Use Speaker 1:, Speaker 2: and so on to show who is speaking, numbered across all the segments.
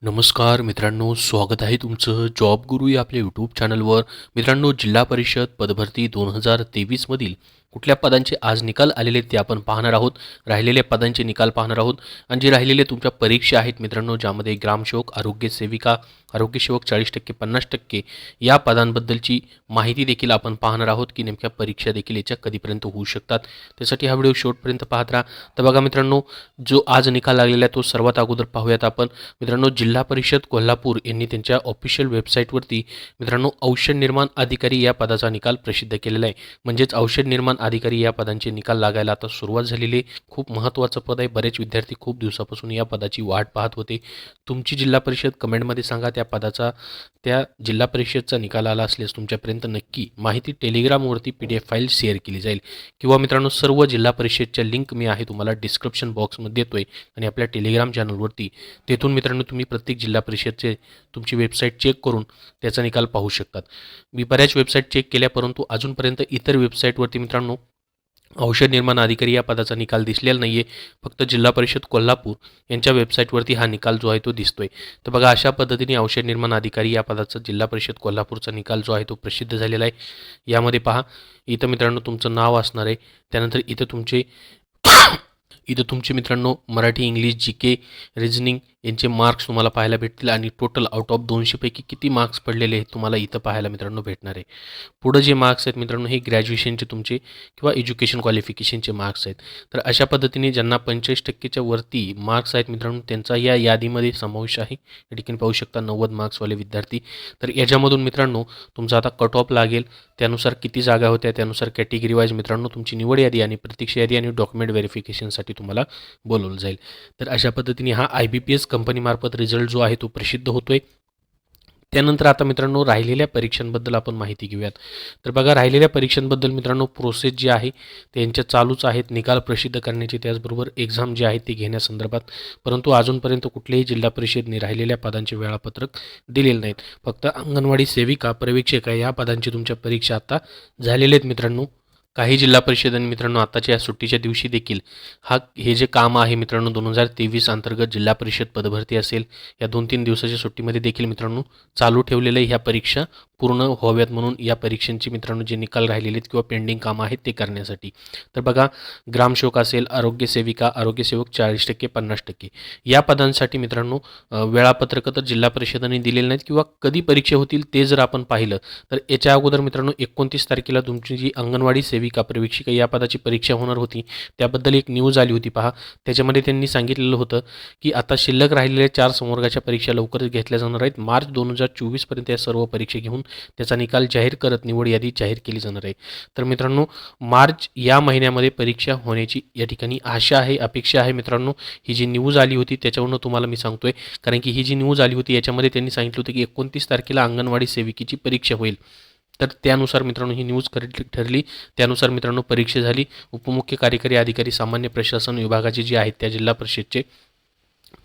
Speaker 1: नमस्कार मित्रांनो, स्वागत आहे तुमचं जॉब गुरु या आपल्या यूट्यूब चॅनलवर. मित्रांनो, जिल्हा परिषद पदभरती 2023मधील कुठल्या पदांचे आज निकाल आलेले ते आपण पाहणार आहोत. राहिलेल्या पदांचे निकाल पाहणार आहोत आणि जे राहिलेले तुमच्या परीक्षा आहेत मित्रांनो, ज्यामध्ये ग्रामसेवक, आरोग्य सेविका, आरोग्यसेवक 40% 50% या पदांबद्दलची माहिती देखील आपण पाहणार आहोत की नेमक्या परीक्षा देखील याच्या कधीपर्यंत होऊ शकतात. त्यासाठी हा व्हिडिओ शेवटपर्यंत पाहत राहा. तर बघा मित्रांनो, जो आज निकाल लागलेला आहे तो सर्वात अगोदर पाहूयात आपण. मित्रांनो, जिल्हा परिषद कोल्हापूर यांनी त्यांच्या ऑफिशियल वेबसाईटवरती मित्रांनो औषध निर्माण अधिकारी या पदाचा निकाल प्रसिद्ध केलेला आहे. म्हणजेच औषध निर्माण अधिकारी या पदांचे निकाल लागायला आता सुरुवात झालेली आहे. खूप महत्त्वाचं पद आहे. बरेच विद्यार्थी खूप दिवसापासून या पदाची वाट पाहत होते. तुमची जिल्हा परिषद कमेंटमध्ये सांगा, त्या जिल्हा परिषदचा निकाल आला असल्यास तुमच्यापर्यंत नक्की माहिती टेलिग्रामवरती PDF फाईल शेअर केली जाईल. किंवा मित्रांनो, सर्व जिल्हा परिषदच्या लिंक मी आहे तुम्हाला डिस्क्रिप्शन बॉक्समध्ये देतोय आणि आपल्या टेलिग्राम चॅनलवरती. तेथून मित्रांनो तुम्ही प्रत्येक जिल्हा परिषदचे तुमची वेबसाईट चेक करून त्याचा निकाल पाहू शकतात. मी बऱ्याच वेबसाईट चेक केल्या, परंतु अजूनपर्यंत इतर वेबसाईटवरती मित्रांनो औषध निर्माण अधिकारी या पदाचा निकाल दिसलेला नाही आहे. फक्त जिल्हा परिषद कोल्हापूर यांच्या वेबसाईटवरती हा निकाल जो आहे तो दिसतोय. तर बघा, अशा पद्धतीने औषध निर्माण अधिकारी या पदाचा जिल्हा परिषद कोल्हापूरचा निकाल जो आहे तो प्रसिद्ध झालेला आहे. यामध्ये पहा, इथं मित्रांनो तुमचं नाव असणार आहे. त्यानंतर इथं तुमचे मित्रांनो मराठी, इंग्लिश, GK, रिझनिंग यांचे मार्क्स तुम्हाला पाहायला भेटतील आणि टोटल आउट ऑफ 200 पैकी किती मार्क्स पडलेले आहेत तुम्हाला इथं पाहायला मित्रांनो भेटणार आहे. पुढं जे मार्क्स आहेत मित्रांनो, हे ग्रॅज्युएशनचे तुमचे किंवा एज्युकेशन क्वालिफिकेशनचे मार्क्स आहेत. तर अशा पद्धतीने ज्यांना 45%च्या वरती मार्क्स आहेत मित्रांनो, त्यांचा या यादीमध्ये समावेश आहे. या ठिकाणी पाहू शकता 90 मार्क्सवाले विद्यार्थी. तर याच्यामधून मित्रांनो तुमचा आता कट ऑफ लागेल. त्यानुसार किती जागा होत्या त्यानुसार कॅटेगरी वाईज मित्रांनो तुमची निवड यादी आणि प्रतीक्षा यादी आणि डॉक्युमेंट व्हेरिफिकेशनसाठी तुम्हाला बोलवलं जाईल. तर अशा पद्धतीने हा IBPS कंपनीमार्फत रिझल्ट जो आहे तो प्रसिद्ध होतोय. त्यानंतर आता मित्रांनो राहिलेल्या परीक्षांबद्दल आपण माहिती घेऊयात. तर बघा, राहिलेल्या परीक्षांबद्दल मित्रांनो प्रोसेस जी आहे त्यांच्या चालूच आहेत निकाल प्रसिद्ध करण्याची, त्याचबरोबर एक्झाम जे आहे ते घेण्यासंदर्भात. परंतु अजूनपर्यंत कुठल्याही जिल्हा परिषदेने राहिलेल्या पदांचे वेळापत्रक दिलेले नाहीत. फक्त अंगणवाडी सेविका, पर्यवेक्षिका या पदांची तुमच्या परीक्षा आता झालेल्या आहेत मित्रांनो. काही जिल्हा परिषदांनी मित्रांनो आताच्या या सुट्टीच्या दिवशी देखील हे जे काम आहे मित्रांनो 2023 अंतर्गत जिल्हा परिषद पदभरती असेल, या 2-3 दिवसाच्या सुट्टीमध्ये देखील मित्रांनो चालू ठेवलेलं आहे ह्या परीक्षा पूर्ण व्हाव्यात म्हणून. या परीक्षांची मित्रांनो जे निकाल राहिलेले आहेत किंवा पेंडिंग कामं आहेत ते करण्यासाठी. तर बघा, ग्रामसेवक असेल, आरोग्य सेविका, आरोग्यसेवक 40% 50% या पदांसाठी मित्रांनो वेळापत्रक तर जिल्हा परिषदांनी दिलेले नाहीत किंवा कधी परीक्षा होतील ते जर आपण पाहिलं तर याच्या अगोदर मित्रांनो 29 तारखेला तुमची जी अंगणवाडी सेविका, पर्यवेक्षिका या पदाची परीक्षा होणार होती त्याबद्दल एक न्यूज आली होती पहा. त्याच्यामध्ये त्यांनी सांगितलेलं होतं की आता शिल्लक राहिलेल्या 4 संवर्गाच्या परीक्षा लवकरच घेतल्या जाणार आहेत. मार्च 2024 पर्यंत या सर्व परीक्षा घेऊन त्याचा निकाल जाहीर करत निवड यादी जाहीर केली जाणार आहे. तर मित्रांनो मार्च या महिन्यामध्ये परीक्षा होण्याची या ठिकाणी आशा आहे, अपेक्षा आहे मित्रांनो. ही जी न्यूज आली होती त्याच्यावरून तुम्हाला मी सांगतोय, कारण की ही जी न्यूज आली होती याच्यामध्ये त्यांनी सांगितलं होतं की 29 तारखेला अंगणवाडी सेविकेची परीक्षा होईल. तर त्यानुसार मित्रांनो ही न्यूज ठरली. त्यानुसार मित्रांनो परीक्षा झाली. उपमुख्य कार्यकारी अधिकारी सामान्य प्रशासन विभागाचे जे आहेत त्या जिल्हा परिषदचे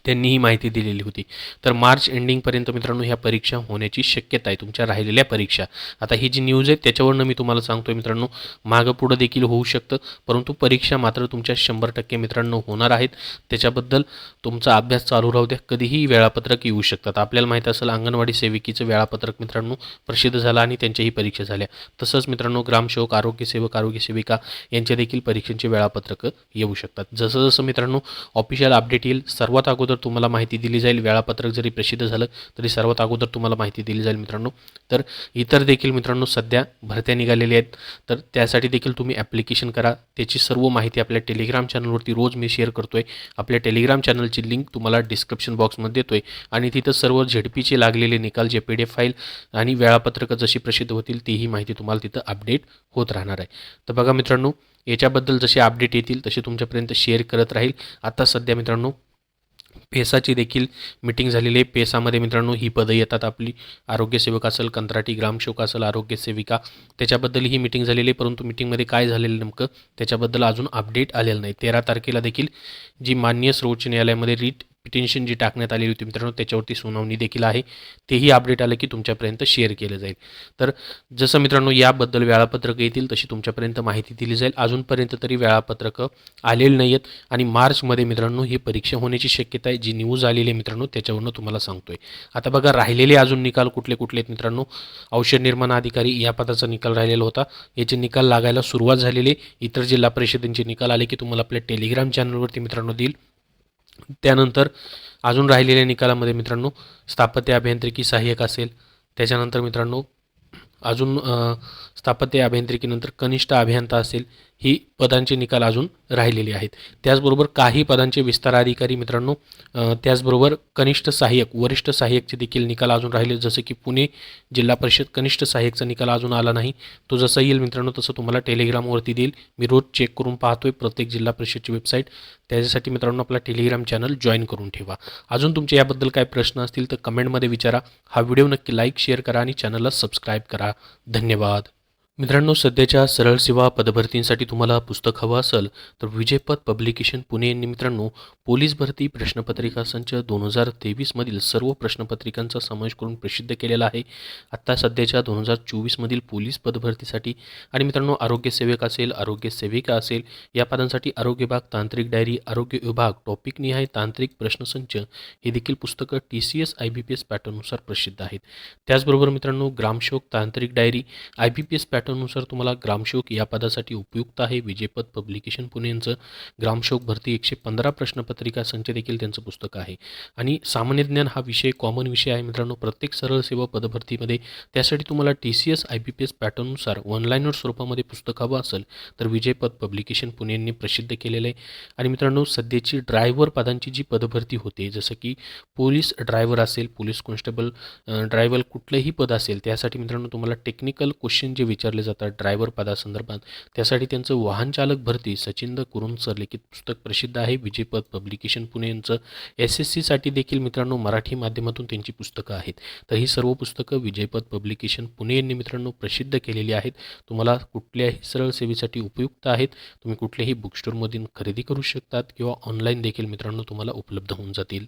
Speaker 1: त्यांनी ही माहिती दिलेली होती. तर मार्च एंडिंगपर्यंत मित्रांनो ह्या परीक्षा होण्याची शक्यता आहे, तुमच्या राहिलेल्या परीक्षा. आता ही जी न्यूज आहे त्याच्यावरनं मी तुम्हाला सांगतोय मित्रांनो, मागं पुढं देखील होऊ शकतं, परंतु परीक्षा मात्र तुमच्या 100% मित्रांनो होणार आहेत. त्याच्याबद्दल तुमचा अभ्यास चालू राहू द्या. कधीही वेळापत्रक येऊ शकतात. आपल्याला माहीत असेल अंगणवाडी सेविकेचं वेळापत्रक मित्रांनो प्रसिद्ध झालं आणि त्यांच्याही परीक्षा झाल्या. तसंच मित्रांनो ग्रामसेवक, आरोग्यसेवक, आरोग्यसेविका यांच्या देखील परीक्षांचे वेळापत्रक येऊ शकतात. जसं जसं मित्रांनो ऑफिशियल अपडेट येईल सर्वात अगोदर तुम्हाला माहिती दिली जाईल. वेळापत्रक जरी प्रसिद्ध झालं तरी सर्वात अगोदर तुम्हाला माहिती दिली जाईल मित्रांनो. तर इतर देखील मित्रांनो सध्या भरत्या निघालेल्या आहेत, तर त्यासाठी देखील तुम्ही ॲप्लिकेशन करा. त्याची सर्व माहिती आपल्या टेलिग्राम चॅनलवरती रोज मी शेअर करतोय. आपल्या टेलिग्राम चॅनलची लिंक तुम्हाला डिस्क्रिप्शन बॉक्समध्ये देतोय आणि तिथं सर्व ZPचे लागलेले निकाल, जे PDF फाईल आणि वेळापत्रकं जशी प्रसिद्ध होतील तीही माहिती तुम्हाला तिथं अपडेट होत राहणार आहे. तर बघा मित्रांनो, याच्याबद्दल जसे अपडेट येतील तसे तुमच्यापर्यंत शेअर करत राहील. आता सध्या मित्रांनो पेसाची देखील मीटिंग झालेली आहे. पेसामध्ये मित्रांनो ही पदं येतात आपली, आरोग्यसेवक असेल, कंत्राटी ग्रामसेवक असेल, आरोग्यसेविका, त्याच्याबद्दल ही मीटिंग झालेली आहे. परंतु मीटिंगमध्ये काय झालेलं नेमकं त्याच्याबद्दल अजून अपडेट आलेलं नाही. 13 तारखेला देखील जी माननीय सर्वोच्च न्यायालयामध्ये पिटिशन जी टाकण्यात आलेली होती मित्रांनो त्याच्यावरती सुनावणी देखील आहे. तेही अपडेट आलं की तुमच्यापर्यंत शेअर केलं जाईल. तर जसं मित्रांनो याबद्दल वेळापत्रकं येतील तशी तुमच्यापर्यंत माहिती दिली जाईल. अजूनपर्यंत तरी वेळापत्रकं आलेली नाही आहेत आणि मार्चमध्ये मित्रांनो ही परीक्षा होण्याची शक्यता आहे. जी न्यूज आलेली आहे मित्रांनो त्याच्यावरून तुम्हाला सांगतोय. आता बघा राहिलेले अजून निकाल कुठले कुठले आहेत मित्रांनो. औषध निर्माण अधिकारी या पदाचा निकाल राहिलेला होता. याचे निकाल लागायला सुरुवात झालेली. इतर जिल्हा परिषदेचे निकाल आले की तुम्हाला आपल्या टेलिग्राम चॅनलवरती मित्रांनो देईल. त्यानंतर अजून राहिलेल्या निकालामध्ये मित्रांनो स्थापत्य अभियांत्रिकी सहाय्यक असेल. त्याच्यानंतर मित्रांनो अजून स्थापत्य अभियांत्रिकीनंतर कनिष्ठ अभियंता असेल. ही पदांचे निकाल अजून राहिलेले आहेत. त्याचबरोबर काही पदांचे विस्तार अधिकारी मित्रांनो त्याचबरोबर कनिष्ठ सहाय्यक वरिष्ठ सहाय्यकचे देखील निकाल अजून राहिले. जसं की पुणे जिल्हा परिषद कनिष्ठ सहाय्यकचा निकाल अजून आला नाही. तो जसा येईल मित्रांनो तसं तुम्हाला टेलिग्रामवरती देईल. मी रोज चेक करून पाहतोय प्रत्येक जिल्हा परिषदची वेबसाईट. त्याच्यासाठी मित्रांनो आपला टेलिग्राम चॅनल जॉईन करून ठेवा. अजून तुमचे याबद्दल काय प्रश्न असतील तर कमेंटमध्ये विचारा. हा व्हिडिओ नक्की लाईक शेअर करा आणि चॅनलला सबस्क्राईब करा. धन्यवाद. मित्रांनो सध्याच्या सरळ सेवा पदभरतींसाठी तुम्हाला पुस्तक हवं असेल तर विजयपथ पब्लिकेशन पुणे यांनी मित्रांनो पोलीस भरती प्रश्नपत्रिका संच 2023मधील सर्व प्रश्नपत्रिकांचा समावेश करून प्रसिद्ध केलेला आहे. आत्ता सध्याच्या 2024मधील पोलीस पदभरतीसाठी आणि मित्रांनो आरोग्यसेवक असेल आरोग्य सेविका असेल या पदांसाठी आरोग्य विभाग तांत्रिक डायरी आरोग्य विभाग टॉपिकनिहाय तांत्रिक प्रश्नसंच हे देखील पुस्तकं TCS IBPS पॅटर्ननुसार प्रसिद्ध आहेत. त्याचबरोबर मित्रांनो ग्रामसेवक तांत्रिक डायरी IBPS पॅटर्ननुसार तुम्हाला ग्रामसेवक या पदासाठी उपयुक्त आहे. विजयपथ पब्लिकेशन पुणे यांचं ग्रामसेवक भरती 115 प्रश्नपत्रिका संच देखील त्यांचं पुस्तक आहे. आणि सामान्य ज्ञान हा विषय कॉमन विषय आहे मित्रांनो प्रत्येक सरळ सेवा पदभरतीमध्ये. त्यासाठी तुम्हाला TCS IBPS पॅटर्ननुसार ऑनलाईनवर स्वरूपामध्ये पुस्तक हवं असेल तर विजयपथ पब्लिकेशन पुणे यांनी प्रसिद्ध केलेलं आहे. आणि मित्रांनो सध्याची ड्रायव्हर पदांची जी पदभरती होते जसं की पोलीस ड्रायव्हर असेल पोलीस कॉन्स्टेबल ड्रायव्हर कुठलंही पद असेल त्यासाठी मित्रांनो तुम्हाला टेक्निकल क्वेश्चन जे विचारले जातात ड्रायव्हर पदासंदर्भात त्यासाठी त्यांचं वाहन चालक भरती सचिंद कुरुंदसर लिखित पुस्तक प्रसिद्ध आहे. विजयपथ पब्लिकेशन पुणे यांचं SSC साठी देखील मित्रांनो मराठी माध्यमातून त्यांची पुस्तकं आहेत. तर ही सर्व पुस्तकं विजयपथ पब्लिकेशन पुणे यांनी मित्रांनो प्रसिद्ध केलेली आहेत. तुम्हाला कुठल्याही सरळ सेवेसाठी उपयुक्त आहेत. तुम्ही कुठल्याही बुक स्टोअरमधून खरेदी करू शकतात किंवा ऑनलाईन देखील मित्रांनो तुम्हाला उपलब्ध होऊन जातील.